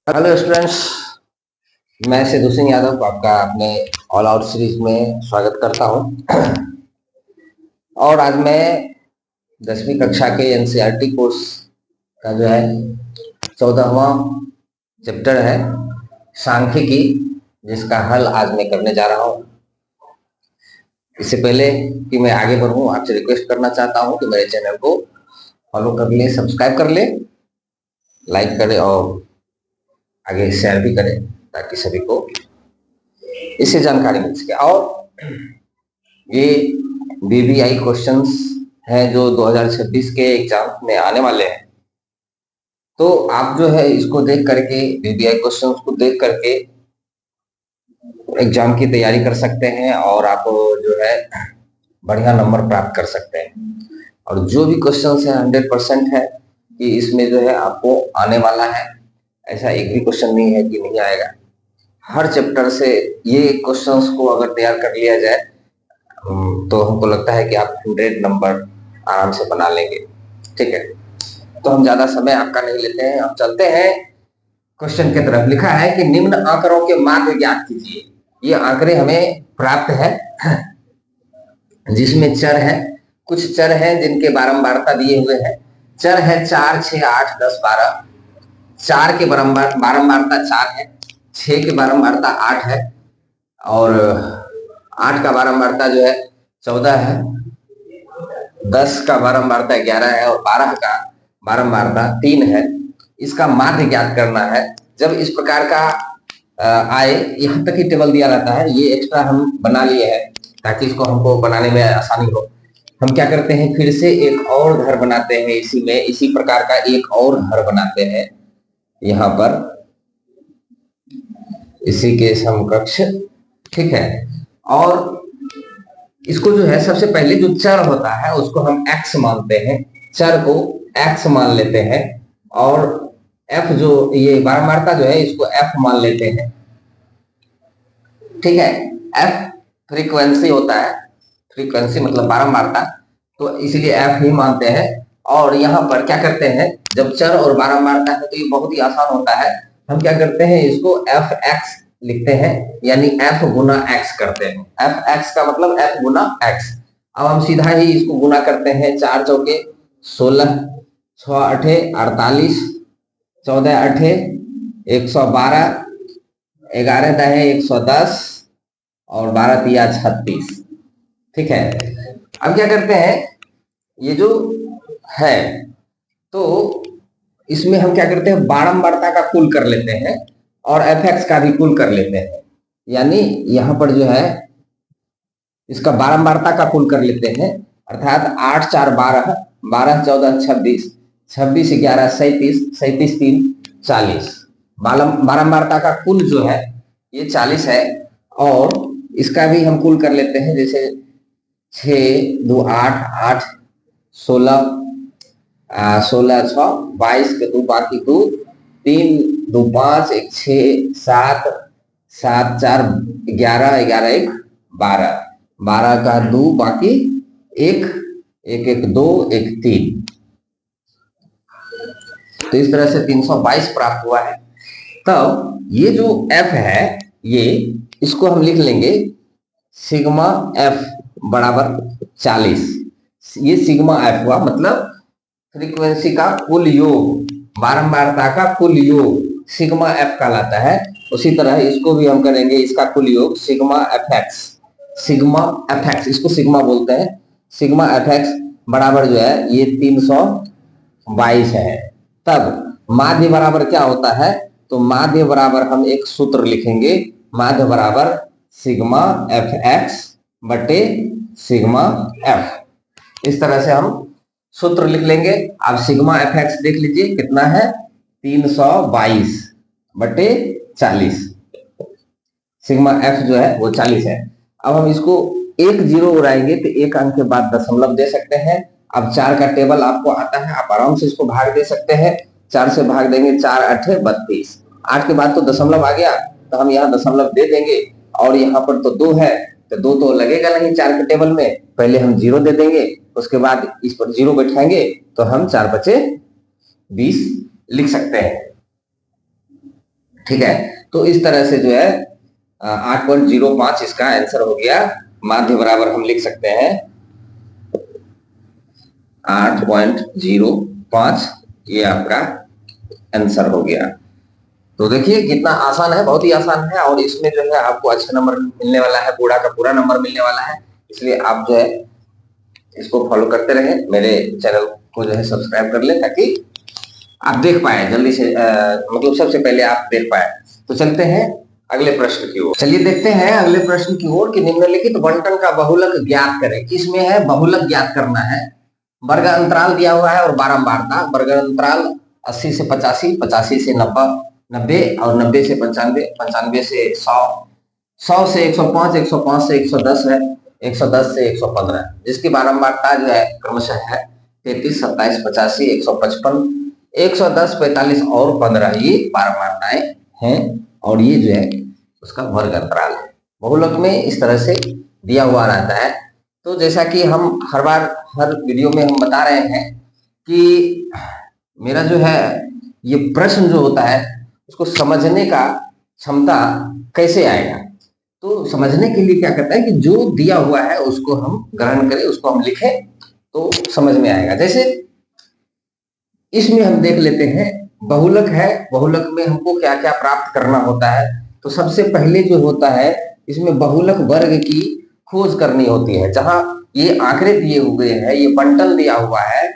Hello students, मैं सिद्धू सिंह यादव आपका अपने ऑल आउट सीरीज में स्वागत करता हूं। और आज मैं 10वीं कक्षा के एनसीईआरटी कोर्स का जो है 14वां चैप्टर है सांख्यिकी, जिसका हल आज मैं करने जा रहा हूं। इससे पहले कि मैं आगे बढ़ूं, आपसे रिक्वेस्ट करना चाहता हूं कि मेरे चैनल को फॉलो कर ले, सब्सक्राइब कर ले, लाइक करें और आगे शेयर भी करें ताकि सभी को इससे जानकारी मिल सके। और ये बीबीआई क्वेश्चंस हैं जो 2026 के एग्जाम में आने वाले हैं, तो आप जो है इसको देख करके, बीबीआई क्वेश्चंस को देख करके एग्जाम की तैयारी कर सकते हैं और आप जो है बढ़िया नंबर प्राप्त कर सकते हैं। और जो भी क्वेश्चंस है 100% है कि इसमें जो है आपको आने वाला है, ऐसा एक भी क्वेश्चन नहीं है कि नहीं आएगा। हर चैप्टर से ये क्वेश्चंस को अगर तैयार कर लिया जाए तो हमको लगता है कि आप 100 नंबर आराम से बना लेंगे। ठीक है, तो हम ज्यादा समय आपका नहीं लेते हैं, हम चलते हैं क्वेश्चन की तरफ। लिखा है कि निम्न आंकड़ों के माध्य ज्ञात कीजिए। ये आंकड़े हमें प्राप्त है जिसमें चर है, कुछ चर हैं जिनके बारंबारता दिए हुए हैं। चर है 4, 6, 8, 10, 12। 4 के बारंबारता 4 है, 6 के बारंबारता 8 है और 8 का बारंबारता जो है 14 है, 10 का बारंबारता 11 है और 12 का बारंबारता 3 है। इसका माध्य ज्ञात करना है। जब इस प्रकार का आए, यहाँ तक ही टेबल दिया रहता है, ये एक्स्ट्रा हम बना लिए हैं ताकि इसको हमको बनाने में आसानी हो। हम क्या करते हैं, फिर से एक और घर बनाते हैं, इसी में इसी प्रकार का एक और घर बनाते हैं यहाँ पर, इसी के समकक्ष। ठीक है, और इसको जो है सबसे पहले जो चर होता है उसको हम x मानते हैं, चर को x मान लेते हैं और f जो ये बारंबारता जो है इसको f मान लेते हैं। ठीक है, f फ्रीक्वेंसी होता है, फ्रीक्वेंसी मतलब बारंबारता, तो इसलिए f ही मानते हैं। और यहाँ पर क्या करते हैं, जब चर और बारंबारता है तो ये बहुत ही आसान होता है। हम क्या करते हैं, इसको fx लिखते हैं, यानी f गुना x करते हैं। fx का मतलब f गुना x। अब हम सीधा ही इसको गुना करते हैं, 4 चौके 16, 6 आठे 48, 14 आठे 112, 11 दहे 110 और 12 तिया 36। ठीक है, अब क्या करते हैं, ये जो है तो इसमें हम क्या करते हैं, बारंबारता का कुल कर लेते हैं और fx का भी कुल कर लेते हैं। यानी यहाँ पर जो है इसका बारंबारता का कुल कर लेते हैं, अर्थात 8 4 12, 12 14 26, 26 11 37, 37 3 40। बारंबारता का कुल जो है ये 40 है और इसका भी हम कुल कर लेते हैं, जैसे 6 2 8 8 16, 16 6 22 के 2 बाकी 2, 3 2 5 1 6 7 7 4 11 11 1 12, 12 का 2 बाकी 1 1 1 2 1 3। तो इस तरह से 322 प्राप्त हुआ है। तब ये जो f है, ये इसको हम लिख लेंगे सिग्मा f बराबर 40। ये सिग्मा f हुआ, मतलब फ्रीक्वेंसी का कुल योग, बारंबारता का कुल योग सिग्मा f कहलाता है। उसी तरह इसको भी हम करेंगे, इसका कुल योग सिग्मा fx, सिग्मा fx, इसको सिग्मा बोलते हैं। सिग्मा fx बराबर जो है ये 322 है। तब माध्य बराबर क्या होता है, तो माध्य बराबर हम एक सूत्र लिखेंगे, माध्य बराबर सिग्मा fx बटे सिग्मा f। इस तरह से हम सूत्र लिख लेंगे। अब सिग्मा fx देख लीजिए कितना है, 322 बटे 40। सिग्मा f जो है वो 40 है। अब हम इसको एक जीरो उड़ाएंगे तो एक अंक के बाद दशमलव दे सकते हैं। अब 4 का टेबल आपको आता है, आप आराम से इसको भाग दे सकते हैं। 4 से भाग देंगे, 4 8 32, 8 के बाद तो दशमलव आ गया, तो हम यहाँ दशमलव दे देंगे। और यहाँ पर तो 2 है, तो 2 तो लगेगा नहीं 4 के टेबल में, पहले हम 0 दे देंगे, उसके बाद इस पर 0 बैठाएंगे तो हम 4 बचे 20 लिख सकते हैं। ठीक है, तो इस तरह से जो है 8.05 इसका आंसर हो गया। माध्य बराबर हम लिख सकते हैं 8.05, ये आपका आंसर हो गया। तो देखिए कितना आसान है, बहुत ही आसान है, और इसमें जो है आपको अच्छा नंबर मिलने वाला है, पूरा का पूरा नंबर मिलने वाला है। इसलिए आप जो है इसको फॉलो करते रहे, मेरे चैनल को जो है सब्सक्राइब कर ले, ताकि आप देख पाए जल्दी से, मतलब सबसे पहले आप देख पाए। तो चलते हैं अगले प्रश्न की ओर। चलिए देखते हैं अगले प्रश्न की ओर कि निम्नलिखित बंटन का बहुलक ज्ञात करें। इसमें है बहुलक ज्ञात करना है, वर्ग अंतराल दिया हुआ है और बारंबारता। वर्ग अंतराल 80 से 85, 85 से 90, 90 और 90 से 95, 95 से 100, 100 से 105, 105 से 110 है, 110 से 115, जिसकी बारंबारता जो है क्रमशः है 33, 27, 85, 155, 110, 45 और 15, ये बारंबारताएं हैं, और ये जो है उसका वर्ग अंतराल है। बहुलक में इस तरह से दिया हुआ रहता है। तो जैसा कि हम हर बार हर वीडियो में हम बता रहे हैं कि मेरा जो है ये प्रश्न जो होता है उसको समझने का क्षमता कैसे आएगा। तो समझने के लिए क्या करता है कि जो दिया हुआ है उसको हम ग्रहण करें, उसको हम लिखें, तो समझ में आएगा। जैसे इसमें हम देख लेते हैं, बहुलक है, बहुलक में हमको क्या क्या प्राप्त करना होता है। तो सबसे पहले जो होता है इसमें बहुलक वर्ग की खोज करनी होती है। जहां ये आंकड़े दिए हुए हैं, ये बंटन दिया हुआ है,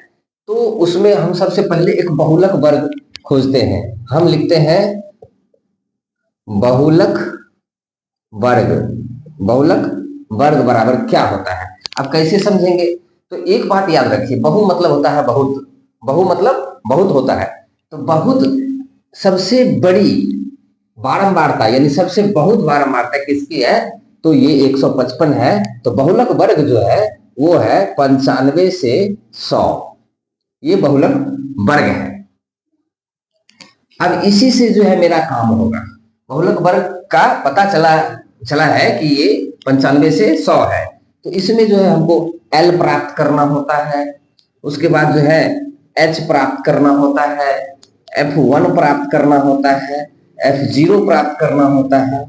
तो उसमें हम सबसे पहले एक बहुलक वर्ग खोजते हैं। हम लिखते हैं बहुलक वर्ग। बहुलक वर्ग बराबर क्या होता है, अब कैसे समझेंगे? तो एक बात याद रखिए, बहु मतलब होता है बहुत, बहु मतलब बहुत होता है। तो बहुत सबसे बड़ी बारंबारता यानी सबसे बहुत बारंबारता किसकी है? तो ये 155 है। तो बहुलक वर्ग जो है वो है 95 से 100, ये बहुलक वर्ग है। अब इसी से जो है मेरा काम होगा। बहुलक वर्ग का पता चला है कि ये 95 से 100 है। तो इसमें जो है हमको L प्राप्त करना होता है, उसके बाद जो है H प्राप्त करना होता है, F1 प्राप्त करना होता है, F0 प्राप्त करना होता है,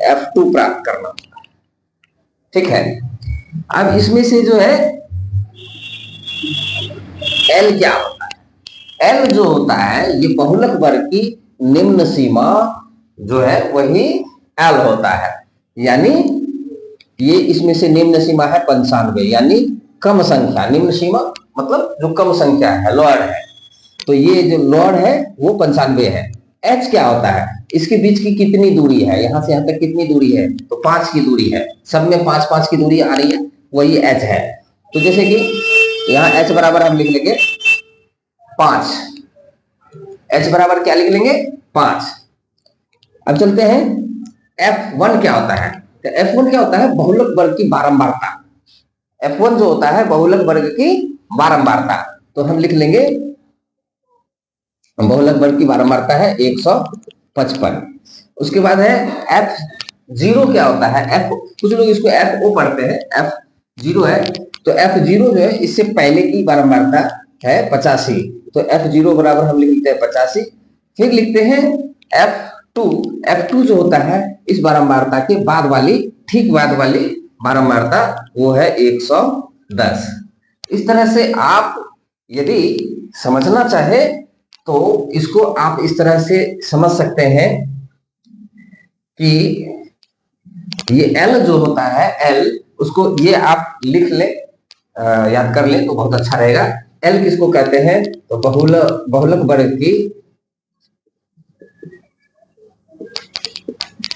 F2 प्राप्त करना होता है। ठीक है, अब इसमें से जो है L क्या होता है? L जो होता है ये बहुलक वर्ग की निम्न सीमा जो है वही L होता है। यानी ये इसमें से निम्न सीमा है 95, यानी कम संख्या। निम्न सीमा मतलब जो कम संख्या है, लोअर है। तो ये जो लोअर है वो 95 है। H क्या होता है? इसके बीच की कितनी दूरी है, यहां से यहां तक कितनी दूरी है? तो 5 की दूरी है। सब में 5 5 की दूरी आ रही है, वही H है। तो जैसे कि यहाँ H बराबर हम लिख लेंगे 5। H बराबर क्या लिख लेंगे? 5। अब चलते हैं F1 क्या होता है? तो F1 क्या होता है? बहुलक वर्ग की बारंबारता। F1 जो होता है बहुलक वर्ग की बारंबारता। तो हम लिख लेंगे बहुलक वर्ग की बारंबारता है 155। उसके बाद है F0 क्या होता है? F, कुछ लोग इसको FO पढ़ते हैं, F0 है। तो F0 जो है इससे पहले की बारंबारता है 85। तो F0 बराबर हम लिख लेते हैं 85। फिर लिखते हैं F2। F2 जो होता है इस बारंबारता के बाद वाली, ठीक बाद वाली बारंबारता, वो है 110। इस तरह से आप यदि समझना चाहे तो इसको आप इस तरह से समझ सकते हैं कि ये L जो होता है, L उसको ये आप लिख ले, याद कर ले तो बहुत अच्छा रहेगा। L किसको कहते हैं? तो बहुलक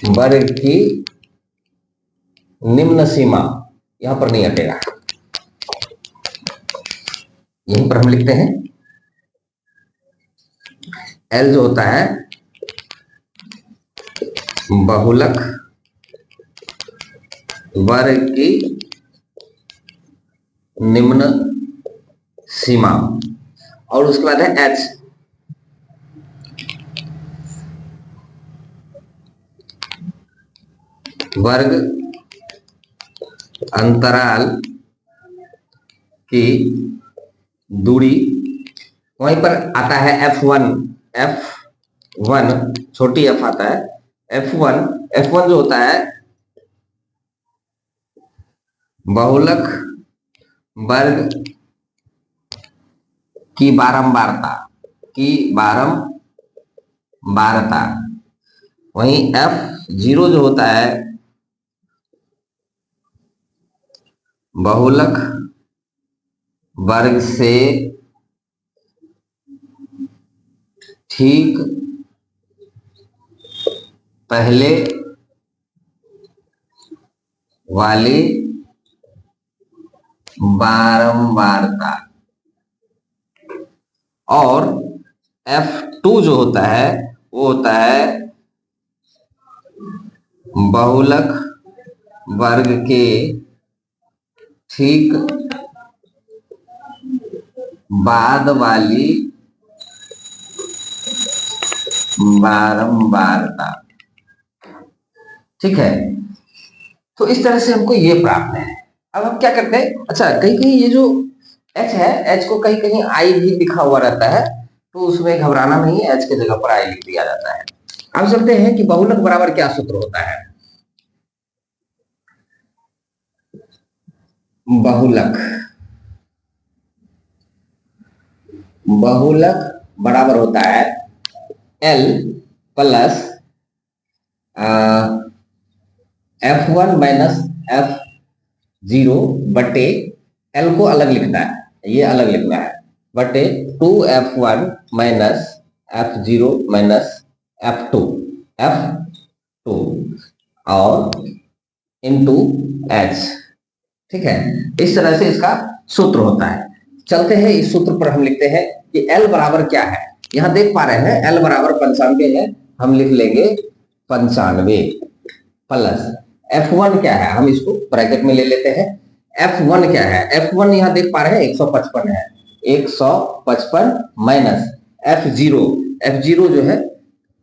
वर्ग की निम्न सीमा, यहां पर नहीं हटेगा, यहीं पर हम लिखते हैं L जो होता है बहुलक वर्ग की निम्न सीमा, और उसके बाद है H। वर्ग अंतराल की दूरी, वहीं पर आता है F1, वन, छोटी एफ आता है, एफ वन जो होता है बहुलक वर्ग की बारंबारता, की बारंबारता। वहीं F0 जो होता है बहुलक वर्ग से ठीक पहले वाली बारंबारता। और F2 जो होता है वो होता है बहुलक वर्ग के ठीक बाद वाली बारंबारता। ठीक है, तो इस तरह से हमको ये प्राप्त है। अब हम क्या करते हैं, अच्छा कहीं कहीं ये जो h है, h को कहीं कहीं i भी लिखा हुआ रहता है, तो उसमें घबराना नहीं है, h के जगह पर i लिख दिया जाता है। अब चलते हैं कि बहुलक बराबर क्या सूत्र होता है। बहुलक बराबर होता है L plus F1 minus F0 बटे, L को अलग लिखना है, ये अलग लिखना है, बटे 2F1 minus F0 minus F2 और इनटू H। ठीक है, इस तरह से इसका सूत्र होता है। चलते हैं इस सूत्र पर, हम लिखते हैं कि L बराबर क्या है। यहां देख पा रहे हैं L बराबर 95 है, हम लिख लेंगे 95 प्लस F1 क्या है, हम इसको ब्रैकेट में ले लेते हैं। F1 क्या है, F1 यहां देख पा रहे हैं 155 है, 155 माइनस F0 जो है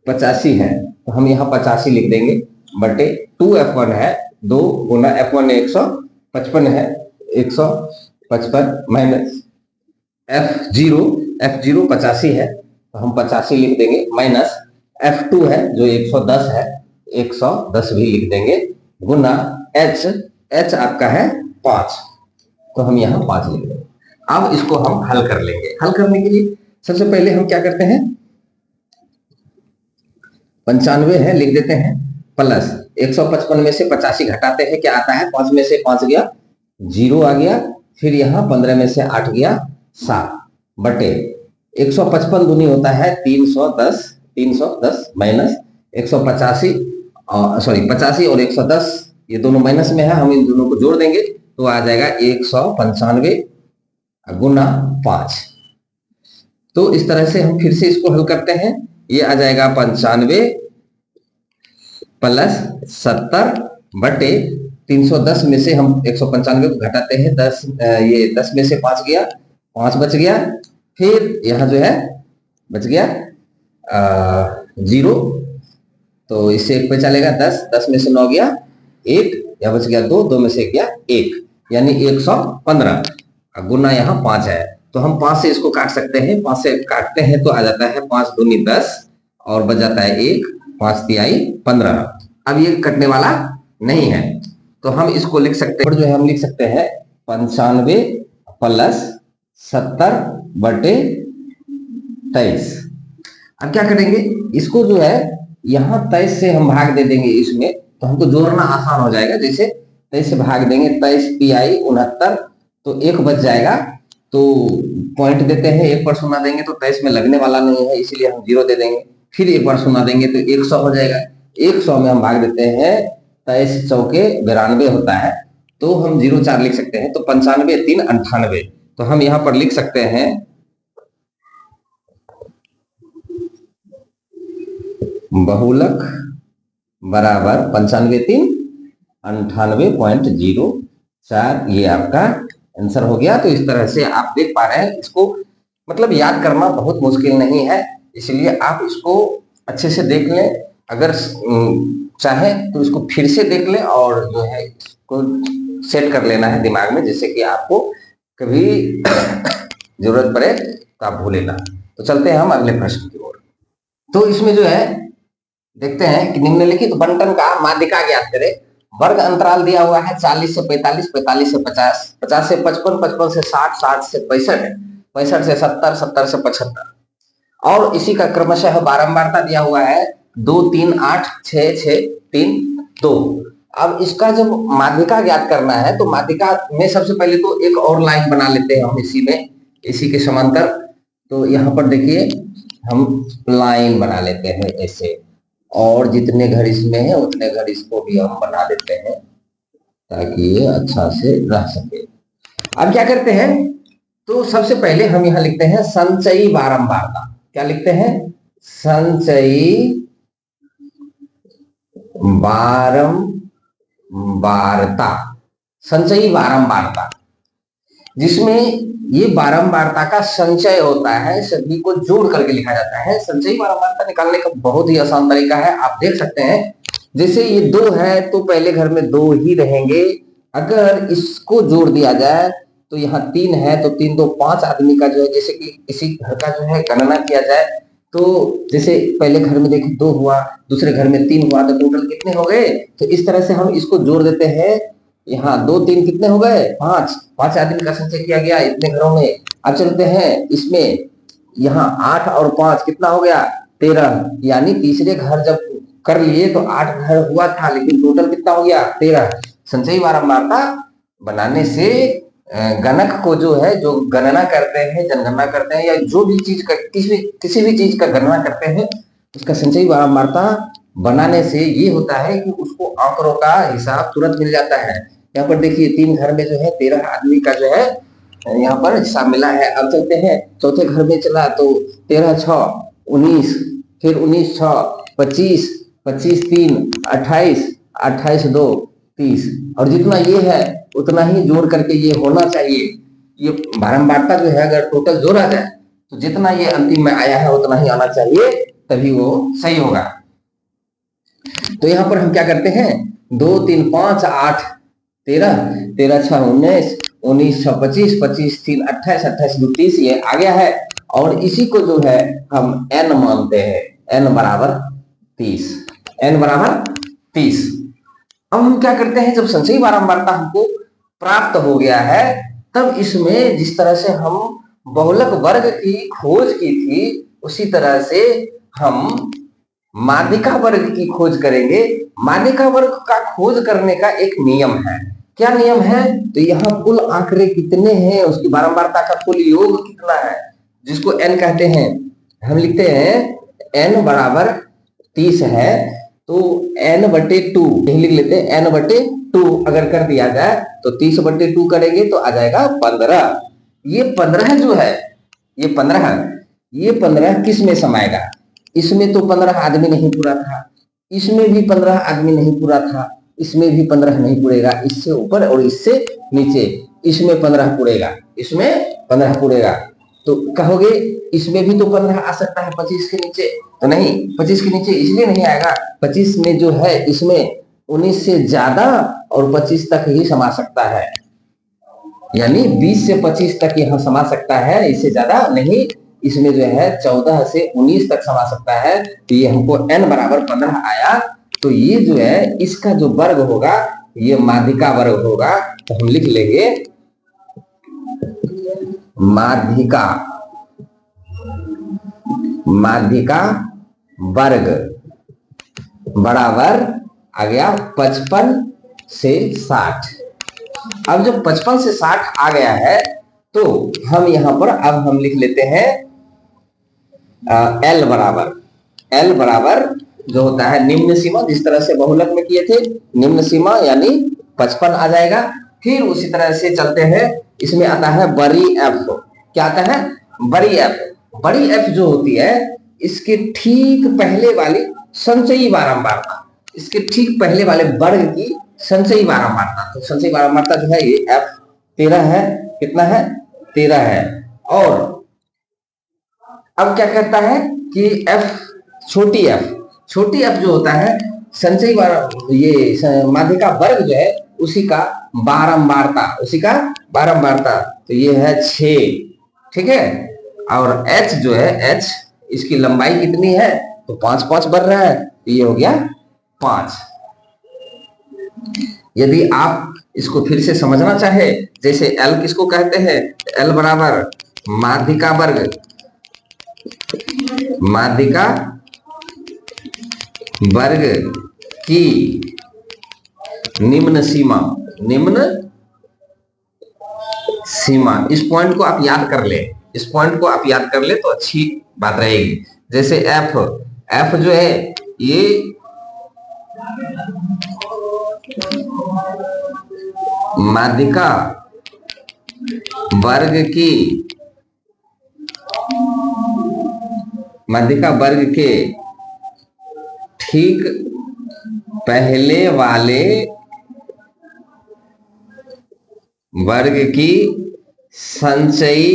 85 है, तो हम यहाँ 85 लिख देंगे, बटे 2F1 है, 2 गुना F1 155 है, 155 माइनस F0 85 है, तो हम 85 लिख देंगे, माइनस F2 है जो 110 है, 110 भी लिख देंगे, गुना H आपका है 5, तो हम यहाँ 5 लिख देंगे। अब इसको हम हल कर लेंगे। हल करने के लिए सबसे पहले हम क्या करते हैं, 95 है लिख देते हैं, प्लस 155 में से 85 घटाते हैं, क्या आता है, 5 में से 5 गया 0 आ गया, फिर यहाँ 15 में से 8 गया 7, बटे 155 दूनी होता है 310 माइनस 185, सॉरी 85 और 110 ये दोनों माइनस में है, हम इन दोनों को जोड़ देंगे तो आ जाएगा 195 गुना 5। तो इस तरह से हम फिर से इसको हल करते हैं, ये आ जाएगा 95 प्लस 70 बटे 310 में से हम 195 को घटाते हैं, 10 ये 10 में से 5 गया, 5 बच गया, फिर यहाँ जो है बच गया 0, तो इससे 1 पे चलेगा 10 में से 9 गया 1, यहाँ बच गया 2 में से 1 गया 1, यानी 115 गुना यहाँ 5 है, तो हम 5 से इसको काट सकते हैं, 5 से काटते हैं तो आ जाता है 5 दूनी 10 और बच जाता है 1, 5 तिहाई 15। अब ये कटने वाला नहीं है, तो हम इसको लिख सकते हैं, जो है हम लिख सकते हैं 95 प्लस 70 बटे 23। अब क्या करेंगे, इसको जो है यहाँ 23 से हम भाग दे देंगे इसमें, तो हमको जोड़ना आसान हो जाएगा, जैसे 23 से भाग देंगे, 23 तिहाई 69, तो 1 बच जाएगा, तो पॉइंट देते हैं, 1 पर सुना देंगे तो 23 में लगने वाला नहीं है, इसलिए हम 0 दे देंगे, फिर 1 बार सुना देंगे तो 100 हो जाएगा, 100 में हम भाग देते हैं, 23 चौके 92 होता है, तो हम 0 4 लिख सकते हैं, तो 95 3 98, तो हम यहाँ पर लिख सकते हैं बहुलक बराबर 95 3 98.04, ये आपका आंसर हो गया। तो इस तरह से आप देख पा रहे हैं, इसको मतलब याद करना बहुत मुश्किल नहीं है, इसलिए आप इसको अच्छे से देख लें, अगर चाहे तो इसको फिर से देख लें और जो है इसको सेट कर लेना है दिमाग में, जिससे कि आपको कभी जरूरत पड़े तो आप भूले ना। तो चलते हैं हम अगले प्रश्न की ओर। तो इसमें जो है देखते हैं कि निम्नलिखित बंटन का माध्यिका ज्ञात करें। वर्ग अंतराल दिया हुआ है 40 से 45, 45 से 50, 50 से 55, 55 से 60, 60 से 65, 65 से 70, 70 से 75 और इसी का क्रमशः बारंबारता दिया हुआ है 2, 3, 8, 6, 6, 3, 2। अब इसका जब माध्यिका ज्ञात करना है तो माध्यिका में सबसे पहले तो एक और लाइन बना लेते हैं हम इसी के समांतर। तो यहाँ पर देखिए हम लाइन बना लेते हैं ऐसे, और जितने घर इसमें है उतने घर इसको भी हम बना देते हैं ताकि ये अच्छा से रह सके। अब क्या करते हैं, तो सबसे पहले हम यहाँ लिखते हैं संचयी बारंबारता। क्या लिखते हैं? संचयी बारंबारता, संचयी बारंबारता, जिसमें ये बारंबारता का संचय होता है, सभी को जोड़ करके लिखा जाता है। संचयी बारंबारता निकालने का बहुत ही आसान तरीका है, आप देख सकते हैं। जैसे ये 2 है तो पहले घर में 2 ही रहेंगे। अगर इसको जोड़ दिया जाए तो यहाँ 3 है तो 3 2 5 आदमी का जो है, जैसे कि इसी घर का जो है गणना किया जाए तो जैसे पहले घर में देखिए 2 हुआ, दूसरे घर में 3 हुआ, तो टोटल कितने हो गए? तो इस तरह से हम इसको जोड़ देते हैं। यहाँ 2 3 कितने हो गए? 5, 5 आदमी का संचय किया गया इतने घरों में। अब चलते हैं इसमें, यहाँ 8 और 5 कितना हो गया? 13, यानी तीसरे घर जब कर लिए तो 8 घर हुआ था, लेकिन टोटल कितना हो गया? 13। संचयी बारंबारता बनाने से गणक को जो है, जो गणना करते हैं, जनगणना करते हैं, या जो भी चीज का किसी भी चीज का गणना करते हैं, उसका संचयी बारंबारता बनाने से ये होता है कि उसको आंकड़ों का हिसाब तुरंत मिल जाता है। यहाँ पर देखिए 3 घर में जो है 13 आदमी का जो है यहाँ पर हिसाब मिला है। अब चलते हैं चौथे घर में चला तो 13 6 19, फिर 19 6 25, 25 3 28, 28 2 30, और जितना ये है उतना ही जोड़ करके ये होना चाहिए। ये बारंबारता जो है अगर टोटल जोड़ा जाए तो जितना ये अंतिम में आया है उतना ही आना चाहिए, तभी वो सही होगा। तो यहाँ पर हम क्या करते हैं, 2 3 5 8 13, 13 6 19, 19 6 25, 25 3 28, 28 2 30, ये आ गया है। और इसी को जो है हम n मानते हैं, n बराबर 30, n बराबर 30। अब हम क्या करते हैं, जब संचयी बारंबारता हमको प्राप्त हो गया है तब इसमें जिस तरह से हम बहुलक वर्ग की खोज की थी उसी तरह से हम माध्यिका वर्ग की खोज करेंगे। माध्यिका वर्ग का खोज करने का एक नियम है। क्या नियम है? तो यहाँ कुल आंकड़े कितने हैं, उसकी बारंबारता का कुल योग कितना है, जिसको n कहते हैं। हम लिखते हैं n बराबर 30 है तो n/2 यही लिख लेते हैं। n/2 अगर कर दिया जाए तो 30/2 करेंगे तो आ जाएगा 15। ये 15 जो है, ये 15 किस में समाएगा? इसमें तो 15 आदमी नहीं पूरा था, इसमें भी 15 आदमी नहीं पूरा था, इसमें भी 15 नहीं पूरेगा, इससे ऊपर और इससे नीचे इसमें 15 पूरेगा, इसमें 15 पूरेगा। तो कहोगे इसमें भी तो 15 आ सकता है 25 के नीचे, तो नहीं, 25 के नीचे इसलिए नहीं आएगा, 25 में जो है इसमें 19 से ज्यादा और 25 तक ही समा सकता है, यानी 20 से 25 तक यहाँ समा सकता है, इससे ज्यादा नहीं। इसमें जो है 14 से 19 तक समा सकता है। तो ये हमको n बराबर 15 आया। तो ये जो है इसका जो वर्ग होगा ये माध्यिका वर्ग होगा। तो हम लिख लेंगे माध्यिका वर्ग बराबर आ गया 55 से 60। अब जब 55 से 60 आ गया है तो हम यहां पर अब हम लिख लेते हैं L बराबर जो होता है निम्न सीमा, जिस तरह से बहुलक में किए थे निम्न सीमा यानी 55 आ जाएगा। फिर उसी तरह से चलते हैं, इसमें आता है बड़ी F। क्या आता है? बड़ी F। बड़ी F जो होती है इसके ठीक पहले वाली संचयी बारंबारता, इसके ठीक पहले वाले वर्ग की संचयी बारंबारता। तो संचयी बारंबारता जो है ये F 13 है। कितना है? 13 है। और अब क्या कहता है कि छोटी f जो होता है संचयी ये माध्यिका वर्ग जो है उसी का बारंबारता, तो ये है 6, ठीक है। और h जो है h, इसकी लंबाई कितनी है? तो 5 5 बढ़ रहा है, तो ये हो गया 5। यदि आप इसको फिर से समझना चाहे, जैसे L किसको कहते हैं, L बराबर माध्यिका वर्ग, माध्यिका वर्ग की निम्न सीमा, निम्न सीमा। इस पॉइंट को आप याद कर ले, इस पॉइंट को आप याद कर ले तो अच्छी बात रहेगी। जैसे F, F जो है ये माध्यिका वर्ग की, माध्यिका वर्ग के ठीक पहले वाले वर्ग की संचयी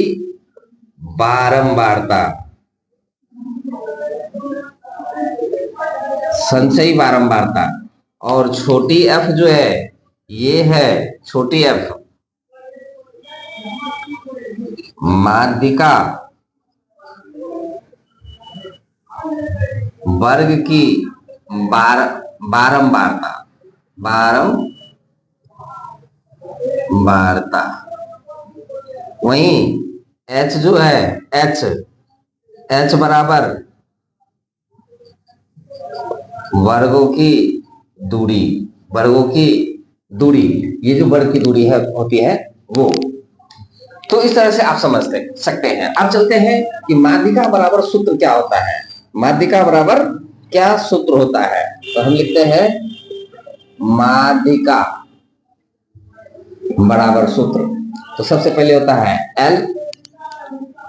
बारंबारता, संचयी बारंबारता। और छोटी f जो है ये है छोटी f माध्यिका वर्ग की बारंबारता, बारंबारता। वहीं h जो है h बराबर वर्गों की दूरी, वर्गों की दूरी, ये जो वर्ग की दूरी है होती है वो। तो इस तरह से आप समझ सकते हैं। अब चलते हैं कि माध्यिका बराबर सूत्र क्या होता है, माध्यिका बराबर क्या सूत्र होता है। तो हम लिखते हैं माध्यिका बराबर सूत्र। तो सबसे पहले होता है L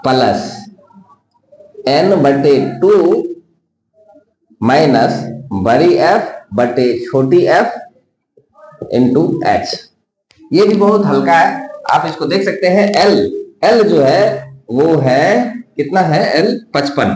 प्लस n/2 माइनस बड़ी f बटे छोटी f इंटू h। ये भी बहुत हल्का है, आप इसको देख सकते हैं। L जो है वो है कितना है, L 55।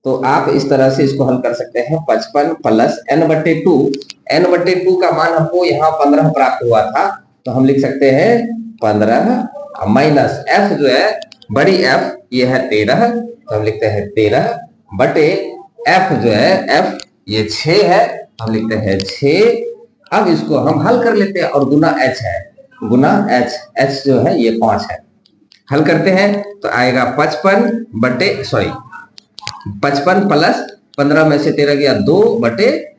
तो आप इस तरह से इसको हल कर सकते हैं, 55 प्लस n/2, n/2 का मान हमको यहाँ 15 प्राप्त हुआ था, तो हम लिख सकते हैं 15 माइनस f जो है बड़ी f ये है 13, तो हम लिखते हैं 13 बटे f जो है f ये 6 है, हम लिखते हैं 6। अब इसको हम हल कर लेते हैं और गुना h है, गुना h जो है ये 5 है। हल करते हैं तो आएगा 55 बटे 55 प्लस 15 में से 13 गया 2 बटे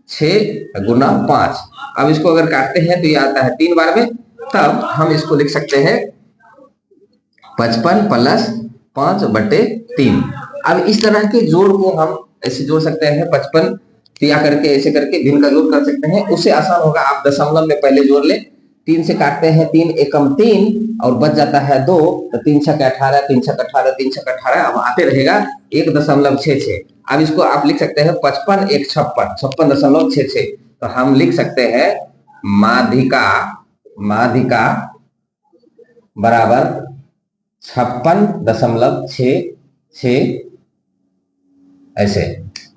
6 गुना 5। अब इसको अगर काटते हैं तो ये आता है 3 बार में, तब हम इसको लिख सकते हैं 55 प्लस 5 बटे 3। अब इस तरह के जोड़ को हम ऐसे जोड़ सकते हैं, 55 दिया करके ऐसे करके भिन्न का जोड़ कर सकते हैं, उससे आसान होगा। आप दशमलव में पहले जोड़ ले, 3 से काटते हैं 3 एकम 3 और बच जाता है 2, तो 3 छक 18, 3 छक 18, 3 छक 18, अब आते रहेगा 1.66। अब इसको आप लिख सकते हैं 55 1 56, 56.66। तो हम लिख सकते हैं माध्यिका बराबर 56.66 ऐसे।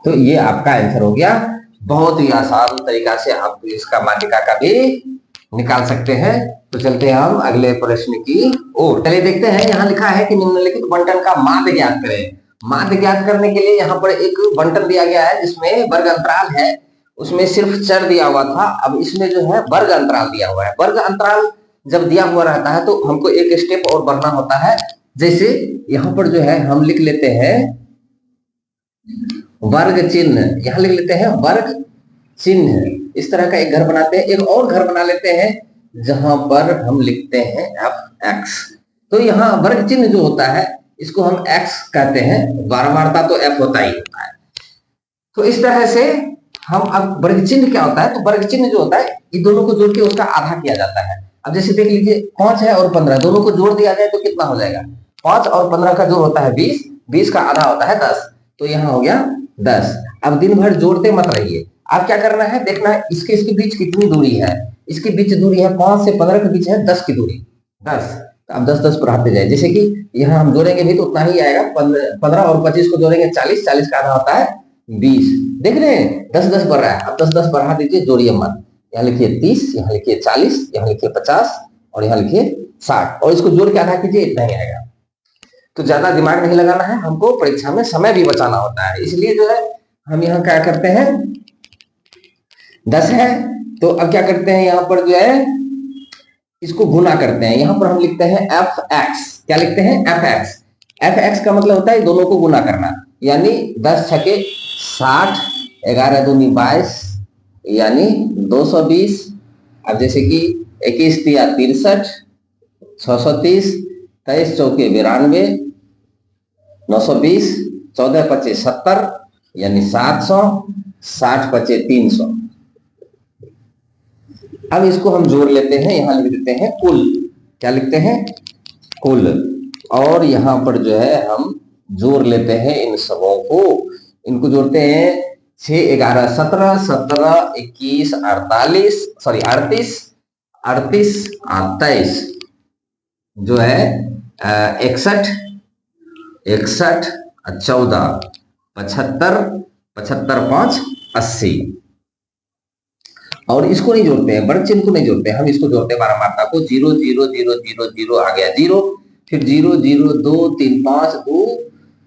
तो ये आपका आंसर हो गया। बहुत ही आसान तरीका से आप इसका माध्यिका का भी निकाल सकते हैं। तो चलते हैं हम अगले प्रश्न की ओर। चलिए देखते हैं, यहाँ लिखा है कि निम्नलिखित बंटन का माध्य ज्ञात करें। माध्य ज्ञात करने के लिए यहाँ पर एक बंटन दिया गया है जिसमें वर्ग अंतराल है, उसमें सिर्फ चर दिया हुआ था। अब इसमें जो है वर्ग अंतराल दिया हुआ है। वर्ग अंतराल जब दिया हुआ रहता है तो हमको एक स्टेप और बढ़ना होता है। जैसे यहाँ पर जो है हम लिख लेते हैं वर्ग चिन्ह, यहाँ लिख लेते हैं वर्ग चिन्ह। इस तरह का एक घर बनाते हैं, एक और घर बना लेते हैं जहां पर हम लिखते हैं f(x). तो यहाँ वर्ग चिन्ह जो होता है इसको हम x कहते हैं, बारंबारता तो f होता ही होता है। तो इस तरह से हम, अब वर्ग चिन्ह क्या होता है, तो वर्ग चिन्ह जो होता है ये दोनों को जोड़ के उसका आधा किया जाता है। अब जैसे देख लीजिए 5 है और 15, दोनों को जोड़ दिया जाए तो कितना हो जाएगा, 5 और 15 का जोड़ होता है 20, 20 का आधा होता है 10, तो यहाँ हो गया 10। अब दिन भर जोड़ते मत रहिए, आप क्या करना है, देखना है इसके बीच कितनी दूरी है। इसके बीच दूरी है 5 से 15 के बीच है 10 की दूरी, 10। तो अब 10 10 बढ़ाते जाए, जैसे कि यहाँ हम जोड़ेंगे भी तो उतना ही आएगा, 15 और 25 को जोड़ेंगे 40, 40 का आधा होता है 20। देख रहे हैं 10 10 बढ़ रहा है। अब 10 10 बढ़ा दीजिए, जोड़िए मत, यहाँ लिखिए 30, यहाँ लिखिए 40, यहाँ लिखिए 50 और यहाँ लिखिए 60, और इसको जोड़ के आधा कीजिए, इतना ही आएगा। तो ज्यादा दिमाग नहीं लगाना है, हमको परीक्षा में समय भी बचाना होता है, इसलिए जो है हम यहाँ क्या करते हैं, 10 है तो अब क्या करते हैं, यहाँ पर जो है इसको गुना करते हैं। यहाँ पर हम लिखते हैं एफ एक्स। क्या लिखते हैं, एफ एक्स। एफ एक्स का मतलब होता है दोनों को गुना करना, यानी 10 छके 60, 11 दूनी 22, यानी 220। अब जैसे कि 21 तिया 63, 630, 23 चौके 92, 920, 14 पचे 70, यानी 700, 60 पचे 300। अब इसको हम जोड़ लेते हैं, यहां लिख देते हैं कुल। क्या लिखते हैं, कुल। और यहां पर जो है हम जोड़ लेते हैं इन सबों को, इनको जोड़ते हैं 6 11 17, 17 21 48, सॉरी 38, 38 23, जो है 61, 61 14, 75, 75 5 80। और इसको नहीं जोड़ते हैं, बड़े चिन्ह को नहीं जोड़ते हैं, हम इसको जोड़ते हैं बारहमारता को। 0 0 0 0 0 आ गया 0, फिर 0 0 2 3 5 2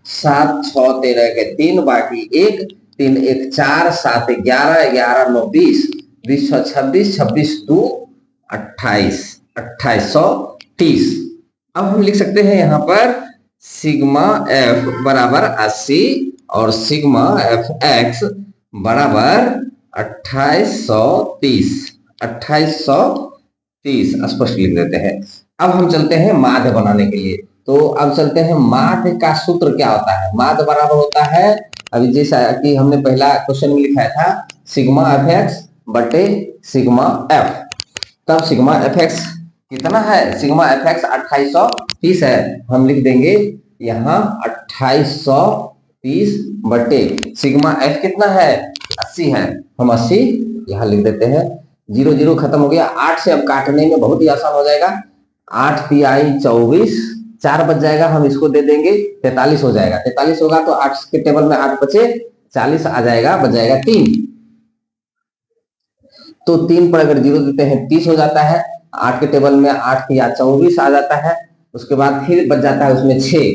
7 6 13 के 3 बाकी 1 3 1 4 7 11 11 9 20 20 26 26 2 28 2830। अब हम लिख सकते हैं यहाँ पर सिग्मा एफ बराबर 80 और सिग्मा एफ एक्स बराबर 2830। 2830 स्पष्ट लिख देते हैं। अब हम चलते हैं माध्य बनाने के लिए। तो अब चलते हैं, माध्य का सूत्र क्या होता है। माध्य बराबर होता है, अभी जैसा कि हमने पहला क्वेश्चन में लिखा था, सिग्मा एफ एक्स बटे सिग्मा एफ। तब सिग्मा एफ एक्स कितना है, सिग्मा एफ एक्स 2830 है, हम लिख देंगे यहाँ 2830 बटे सिग्मा एफ कितना है 80 है, हम 80 यहाँ लिख देते हैं। 0 0 खत्म हो गया, 8 से अब काटने में बहुत ही आसान हो जाएगा। 8 तिहाई 24, 4 बच जाएगा, हम इसको दे देंगे 43 हो जाएगा। 43 होगा तो 8 के टेबल में 8 बचे 40 आ जाएगा, बच जाएगा 3। तो 3 पर अगर 0 देते हैं 30 हो जाता है। 8 के टेबल में 8 तिया 24 आ जाता है। उसके बाद फिर बच जाता है उसमें 6,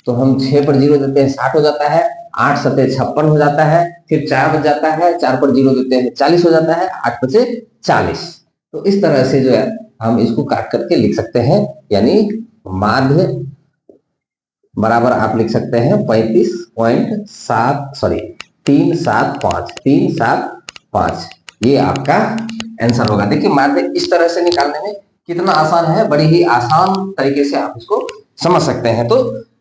तो हम 6 पर 0 देते हैं 60 हो जाता है। 8 सते 56 हो जाता है, फिर 4 बच जाता है, 4 पर 0 देते हैं 40 हो जाता है, 8 बचे 40। तो इस तरह से जो है हम इसको काट करके लिख सकते हैं, यानी माध्य बराबर आप लिख सकते हैं 375। ये आपका आंसर होगा। देखिए माध्य इस तरह से निकालने में कितना आसान है, बड़ी ही आसान तरीके से आप इसको समझ सकते हैं। तो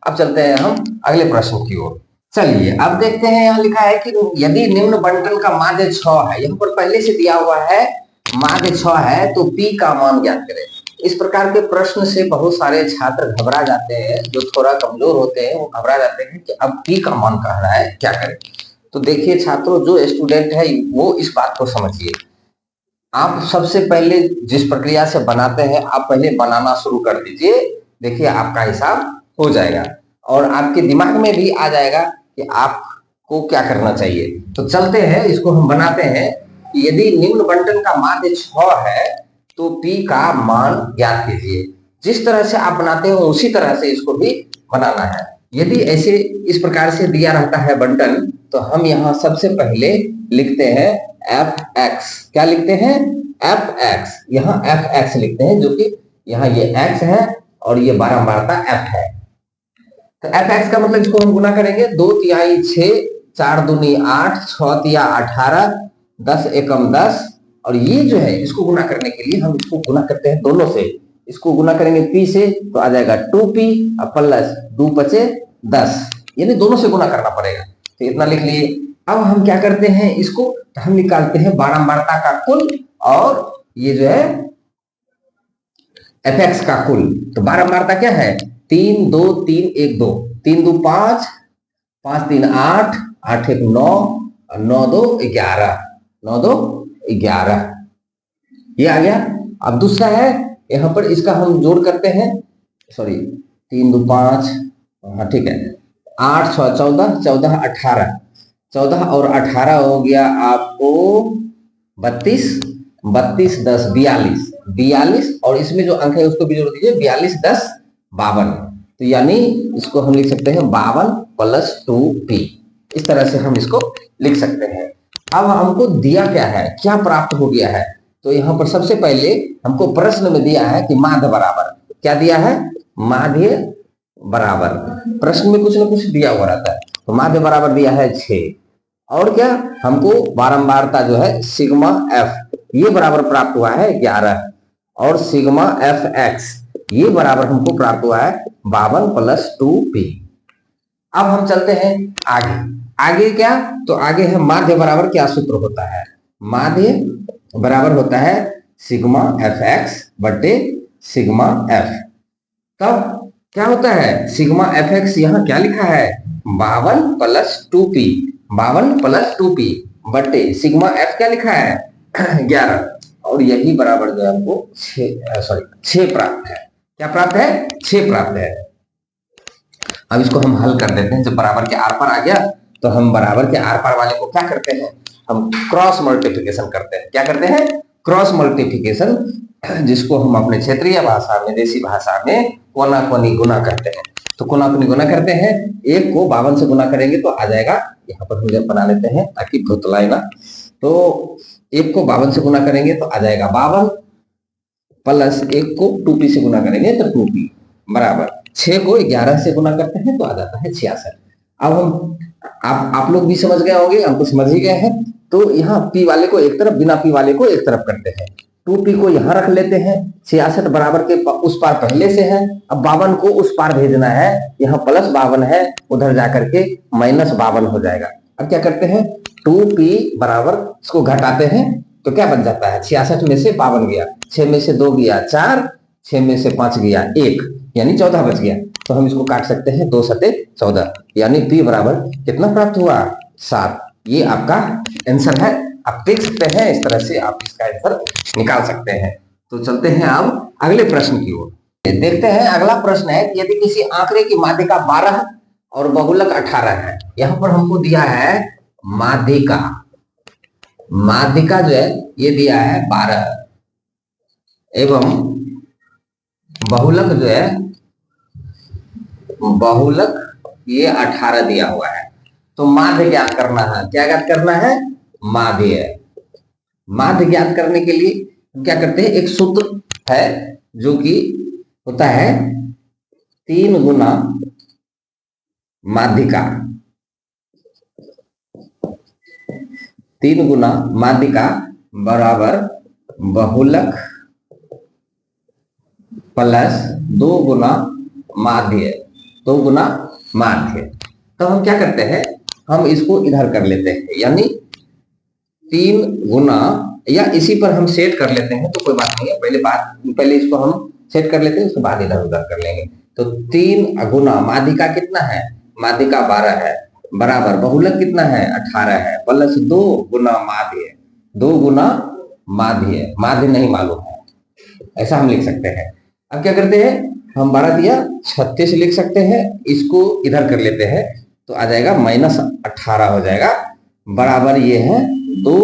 अब चलते हैं हम अगले प्रश्न की ओर। चलिए अब देखते हैं, यहाँ लिखा है कि यदि निम्न बंटन का माध्य 6 है, यहाँ पर पहले से दिया हुआ है माध्य 6 है, तो P का मान ज्ञात करें। इस प्रकार के प्रश्न से बहुत सारे छात्र घबरा जाते हैं, जो थोड़ा कमजोर होते हैं वो घबरा जाते हैं कि अब P का मान कह रहा है, क्या करें। तो देखिए छात्रों, जो स्टूडेंट है वो इस बात को समझिए। आप सबसे पहले जिस प्रक्रिया से बनाते हैं, आप पहले बनाना शुरू कर दीजिए। देखिए आपका हिसाब हो जाएगा और आपके दिमाग में भी आ जाएगा कि आपको क्या करना चाहिए। तो चलते हैं, इसको हम बनाते हैं। यदि निम्न बंटन का माध्य 6 है तो P का मान ज्ञात कीजिए। जिस तरह से आप बनाते हो उसी तरह से इसको भी बनाना है। यदि ऐसे इस प्रकार से दिया रहता है बंटन, तो हम यहाँ सबसे पहले लिखते हैं एफ एक्स। क्या लिखते हैं, एफ एक्स। यहाँ एफ एक्स लिखते हैं, जो कि यहाँ ये एक्स है और ये बारंबारता एफ है। तो एफ एक्स का मतलब इसको हम गुना करेंगे। 2 तिहाई 6, 4 दूनी 8, 6 तिया 18, 10 एकम 10। और ये जो है इसको गुना करने के लिए हम इसको गुना करते हैं दोनों से। इसको गुना करेंगे P से तो आ जाएगा 2P प्लस 2 बचे 10, यानी दोनों से गुना करना पड़ेगा। तो इतना लिख लिए। अब हम क्या करते हैं, इसको हम निकालते हैं बारंबारता का कुल और ये जो है एफ एक्स का कुल। तो बारंबारता क्या है, 3 2 3 1 2, 3 2 5, 5 3 8, 8 1 9, 9 2 11, 9 2 11, ये आ गया। अब दूसरा है, यहाँ पर इसका हम जोड़ करते हैं, सॉरी 3 2 5, हाँ ठीक है, 8 6 14, 14 18, 14 और 18 हो गया आपको 32, 32 10 42, 42 और इसमें जो अंक है उसको भी जोड़ दीजिए, 42 10 52। तो यानी इसको हम लिख सकते हैं 52 प्लस 2p। इस तरह से हम इसको लिख सकते हैं। अब हमको दिया क्या है, क्या प्राप्त हो गया है, तो यहाँ पर सबसे पहले हमको प्रश्न में दिया है कि माध्य बराबर, क्या दिया है, माध्य बराबर। प्रश्न में कुछ ना कुछ दिया हुआ रहता है, तो माध्य बराबर दिया है 6, और क्या हमको बारंबारता जो है सिग्मा एफ ये बराबर प्राप्त हुआ है 11, और सिग्मा एफ एक्स ये बराबर हमको प्राप्त हुआ है 52 प्लस 2p। अब हम चलते हैं आगे। आगे क्या, तो आगे है माध्य बराबर क्या सूत्र होता है, माध्य बराबर होता है सिग्मा एफ एक्स बटे सिग्मा एफ। तब क्या होता है, सिग्मा एफ एक्स यहाँ क्या लिखा है 52 प्लस 2p, 52 प्लस 2p बटे सिग्मा एफ क्या लिखा है 11, और यही बराबर जो है हमको 6 प्राप्त है। क्या प्राप्त है, 6 प्राप्त है। अब इसको हम हल कर देते हैं। जब बराबर के आर पार आ गया तो हम बराबर के आर पार वाले को क्या करते हैं, हम क्रॉस मल्टीप्लिकेशन करते हैं। क्या करते हैं, क्रॉस मल्टीप्लिकेशन, जिसको हम अपने क्षेत्रीय भाषा में, देसी भाषा में कोना कोनी गुना करते हैं। तो कोना कोनी गुना करते हैं, एक को 52 से गुना करेंगे तो आ जाएगा, यहाँ पर हम बना लेते हैं ताकि भुतलाए ना, तो एक को 52 से गुना करेंगे तो आ जाएगा 52 प्लस एक को 2p से गुना करेंगे तो 2p बराबर 6 को 11 से गुना करते हैं तो आ जाता है 66। अब हम आप लोग भी समझ गए होंगे, हमको समझ ही गए हैं। तो यहाँ p वाले को एक तरफ, बिना p वाले को एक तरफ करते हैं, 2p को यहाँ रख लेते हैं, 66 बराबर के उस पार पहले से है, अब 52 को उस पार भेजना है, यहाँ प्लस 52 है, उधर जाकर के माइनस 52 हो जाएगा। अब क्या करते हैं, 2p बराबर इसको घटाते हैं तो क्या बन जाता है, 66 में से 52 गया, 6 में से 2 गया 4, 6 में से 5 गया 1, यानी 14 बच गया। तो हम इसको काट सकते हैं 2 सते 14, यानी p बराबर कितना प्राप्त हुआ 7। ये आपका आंसर है। आप देख सकते हैं, इस तरह से आप इसका आंसर निकाल सकते हैं। तो चलते हैं अब अगले प्रश्न की ओर। देखते हैं अगला प्रश्न है कि यदि किसी आंकड़े की माध्यिका 12 और बहुलक 18 है। यहाँ पर हमको दिया है माध्यिका, माध्यिका जो है ये दिया है 12 एवं बहुलक जो है, बहुलक ये 18 दिया हुआ है। तो माध्य ज्ञात करना है। क्या ज्ञात करना है, माध्य। माध्य ज्ञात करने के लिए हम क्या करते हैं, एक सूत्र है जो कि होता है 3 गुना माध्यिका, 3 गुना माध्यिका बराबर बहुलक प्लस 2 गुना माध्य, 2 गुना माध्य। तो हम क्या करते हैं, हम इसको इधर कर लेते हैं, यानी 3 गुना, या इसी पर हम सेट कर लेते हैं तो कोई बात नहीं है, पहले इसको हम सेट कर लेते हैं, उसके बाद इधर उधर कर लेंगे। तो 3 गुना माध्यिका कितना है, माध्यिका 12 है, बराबर बहुलक कितना है 18 है, प्लस 2 गुना माध्य, 2 गुना माध्य, माध्य नहीं मालूम है, ऐसा हम लिख सकते हैं। अब क्या करते हैं, हम 12 दिया 36 लिख सकते हैं, इसको इधर कर लेते हैं तो आ जाएगा -18 हो जाएगा, बराबर ये है 2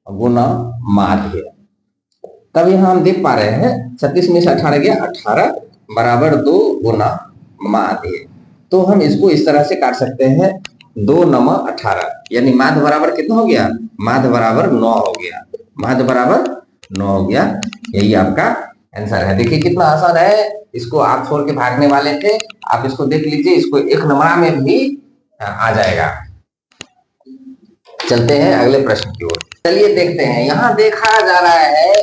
गुना माध्य। तब यहाँ हम देख पा रहे हैं 36 में से 18 गया 18 बराबर 2 गुना माध्य। तो हम इसको इस तरह से काट सकते हैं 2 नमा 18, यानी माध्य बराबर कितना हो गया, माध्य बराबर 9 हो गया, माध्य बराबर 9 हो गया। यही आपका आंसर है। देखिए कितना आसान है, इसको आप छोड़ के भागने वाले थे, आप इसको देख लीजिए, इसको एक नंबर में भी आ जाएगा। चलते हैं अगले प्रश्न की ओर। चलिए देखते हैं, यहाँ देखा जा रहा है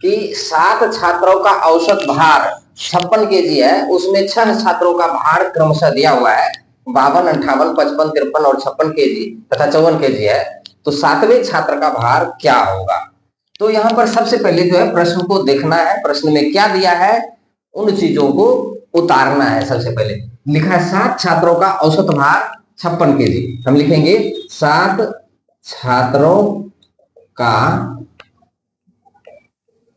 कि 7 छात्रों का औसत भार 56 केजी है, उसमें 6 छात्रों का भार क्रमशः दिया हुआ है 52, 58, 55, 53 और 56 केजी तथा 54 केजी है। तो 7वें छात्र का भार क्या होगा। तो यहाँ पर सबसे पहले जो है प्रश्न को देखना है, प्रश्न में क्या दिया है उन चीजों को उतारना है। सबसे पहले लिखा है 7 छात्रों का औसत भार 56 केजी, हम लिखेंगे 7 छात्रों का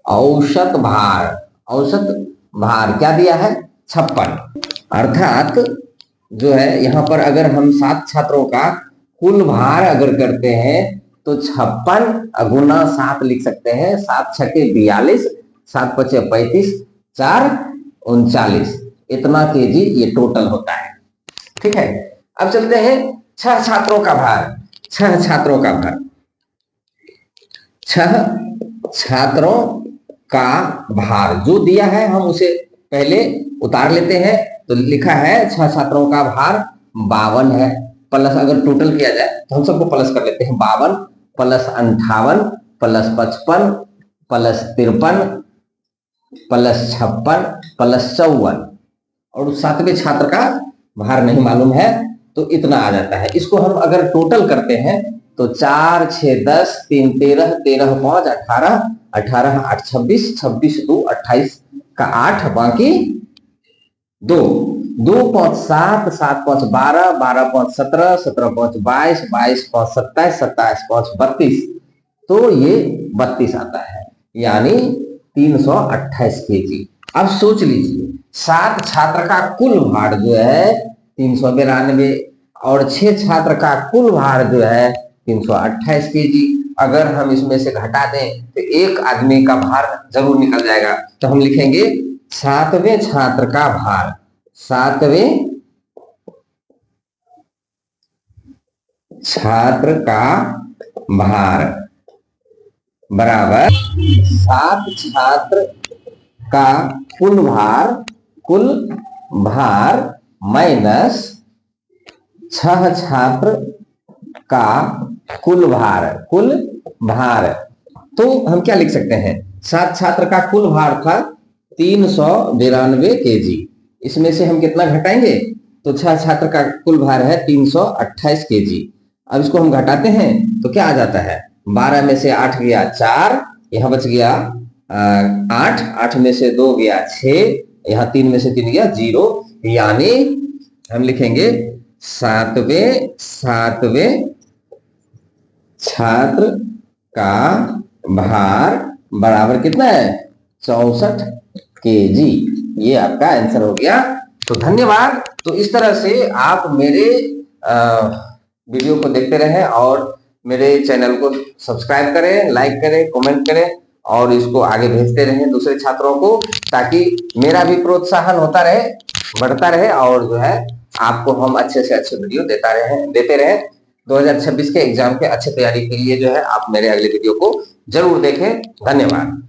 औसत भार, औसत भार क्या दिया है 56, अर्थात जो है यहाँ पर अगर हम 7 छात्रों का कुल भार अगर करते हैं तो 56 गुना 7 लिख सकते हैं, 7 छके 42, 7 पचे 35, 4 39, इतना केजी ये टोटल होता है। ठीक है, अब चलते हैं 6 छात्रों का भार। 6 छात्रों का भार, 6 छात्रों का भार जो दिया है हम उसे पहले उतार लेते हैं। तो लिखा है 6 छात्रों का भार 52 है, प्लस अगर टोटल किया जाए तो हम सबको प्लस कर लेते हैं। 52 plus 58 plus 55 plus 53 plus 56 plus 54, और 7वें छात्र का भार नहीं मालूम है तो इतना आ जाता है। इसको हम अगर टोटल करते हैं तो 4 6 10 3 13 13 5 18 18 8 26 26 2 28 का 8, बाकी 2 2 5 7 7 5 12 12 5 17 17 5 22 22 5 27 27 5 32, तो ये 32 आता है, यानी 328 केजी। अब सोच लीजिए 7 छात्र का कुल भार जो है 392 और 6 छात्र का कुल भार जो है 328 केजी। अगर हम इसमें से घटा दें तो एक आदमी का भार जरूर निकल जाएगा। तो हम लिखेंगे 7वें छात्र का भार, 7वें छात्र का भार बराबर 7 छात्र का कुल भार माइनस 6 छात्र का कुल भार। तो हम क्या लिख सकते हैं, 7 छात्र का कुल भार था 392 केजी, इसमें से हम कितना घटाएंगे तो 6 छात्र का कुल भार है 328 केजी। अब इसको हम घटाते हैं तो क्या आ जाता है, 12 में से 8 गया 4, यहां बच गया 8, 8 में से 2 गया 6, यहां 3 में से 3 गया 0, यानी हम लिखेंगे 7वें छात्र का भार बराबर कितना है 64 केजी। ये आपका आंसर हो गया। तो धन्यवाद। तो इस तरह से आप मेरे वीडियो को देखते रहें और मेरे चैनल को सब्सक्राइब करें, लाइक करें, कमेंट करें और इसको आगे भेजते रहें दूसरे छात्रों को, ताकि मेरा भी प्रोत्साहन होता रहे, बढ़ता रहे और जो है आपको हम अच्छे से अच्छे वीडियो देते रहे। 2026 के एग्जाम के अच्छे तैयारी के लिए जो है आप मेरे अगले वीडियो को जरूर देखें। धन्यवाद।